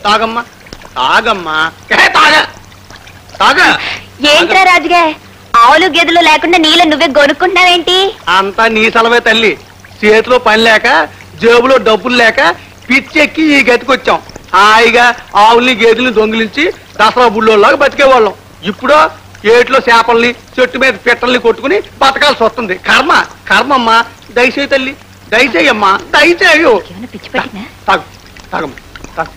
తాగమ్మా తాగమ్మా తాగ. ఏంట్రా రాజుగా ఆవులు గెదలు లేకుండా నీళ్ళు నువ్వే కొనుక్కుంటున్నావేంటి? అంతా నీ సెలవే తల్లి. చేతిలో పని లేక జేబులో డబ్బులు లేక పిచ్చెక్కి ఈ గతికొచ్చాం. హాయిగా ఆవుల్ని గేదెల్ని దొంగిలించి దసరా బుళ్ళోలాగా బతికేవాళ్ళం. ఇప్పుడు ఏట్లో చేపల్ని చెట్టు మీద పిట్టల్ని కొట్టుకుని బతకాల్సి వస్తుంది. కర్మ కర్మమ్మా. దయచేయి తల్లి, దయచేయమ్మా, దయచేయు. తాగు తాగమ్మా తాగు.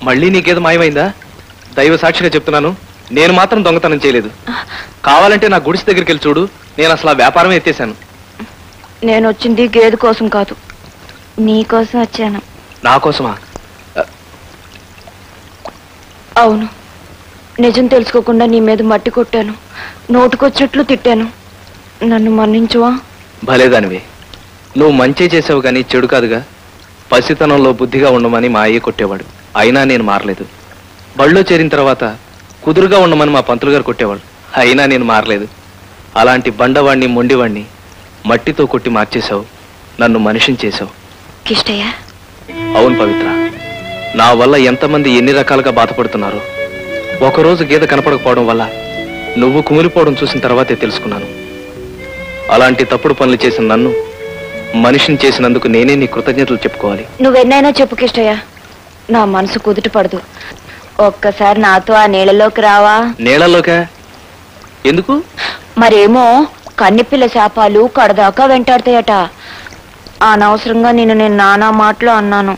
మళ్ళీ నీకేదో మాయమైందా? దైవ సాక్షిగా చెప్తున్నాను, నేను మాత్రం దొంగతనం చేయలేదు. కావాలంటే నా గుడిసె దగ్గరికి వెళ్ళి చూడు. నేను అసలు ఆ వ్యాపారం ఎత్తేసాను. నేను వచ్చింది గేదె కోసం కాదు, నీ కోసం వచ్చాను. నా కోసమా? అవును, నిజం తెలుసుకోకుండా నీ మీద మట్టి కొట్టాను, నోటుకొచ్చినట్లు తిట్టాను. నన్ను మన్నించువా? భలేదానివి. నువ్వు మంచి చేసావు కానీ చెడు కాదుగా. పసితనంలో బుద్ధిగా ఉండమని మా అయ్య కొట్టేవాడు, అయినా నేను మారలేదు. బళ్ళో చేరిన తర్వాత కుదురుగా ఉండమని మా పంతులు గారు కొట్టేవాడు, అయినా నేను మారలేదు. అలాంటి బండవాణ్ణి మొండివాణ్ణి మట్టితో కొట్టి మార్చేశావు, నన్ను మనిషిని చేశావు. కిష్టయ్య. అవును పవిత్ర, నా వల్ల ఎంతమంది ఎన్ని రకాలుగా బాధపడుతున్నారు. ఒకరోజు గీత కనపడకపోవడం వల్ల నువ్వు కుమిలిపోవడం చూసిన తర్వాతే తెలుసుకున్నాను. అలాంటి తప్పుడు పనులు చేసిన నన్ను మనిషిని చేసినందుకు నేనే నీ కృతజ్ఞతలు చెప్పుకోవాలి. నువ్వెన్నైనా చెప్పు కిష్టయ్య, నా మనసు కుదుట పడదు. ఒక్కసారి నాతో ఆ నీళ్ళలోకి రావా? నీళ్ళలోకా? ఎందుకు? మరేమో కన్నిపిల్ల శాపాలు కడదాకా వెంటాడతాయట. అనవసరంగా నేను నానా మాటలు అన్నాను.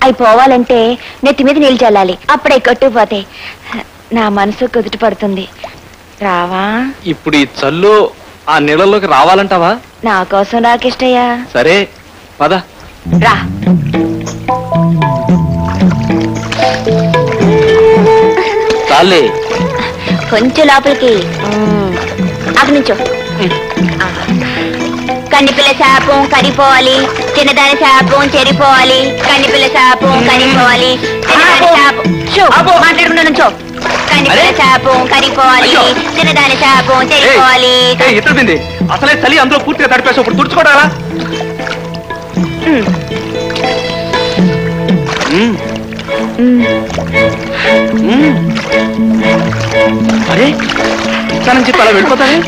అవి పోవాలంటే నెత్తి మీద నీళ్ళు చల్లాలి, అప్పుడే కట్టుకుపోతాయి. నా మనసు కుదుట పడుతుంది. రావా? ఇప్పుడు ఈ చల్లు ఆ నీళ్ళలోకి రావాలంటావా? నా కోసం రాకిష్టయ్యా. సరే పద రా. చాలే, కొంచెం లోపలికి. అక్కడి నుంచో. కన్నిపిల్ల శాపం కరిపోవాలి, చిన్నదాని శాపం చెరిపోవాలి. కన్నిపిల్ల శాపం కరిపోవాలి, మాట్లాడుకుంటా నుంచో. కన్నిపిల్ల శాపం కరిపోవాలి, చిన్నదాని శాపం చెరిపోవాలి. ఇతరుంది అసలే చలి అందులో పూర్తిగా తడిపేసి ఇప్పుడు తుడుచుకోవడాలా? అరే తనని చెప్పి అలా వెళ్ళిపోతానే.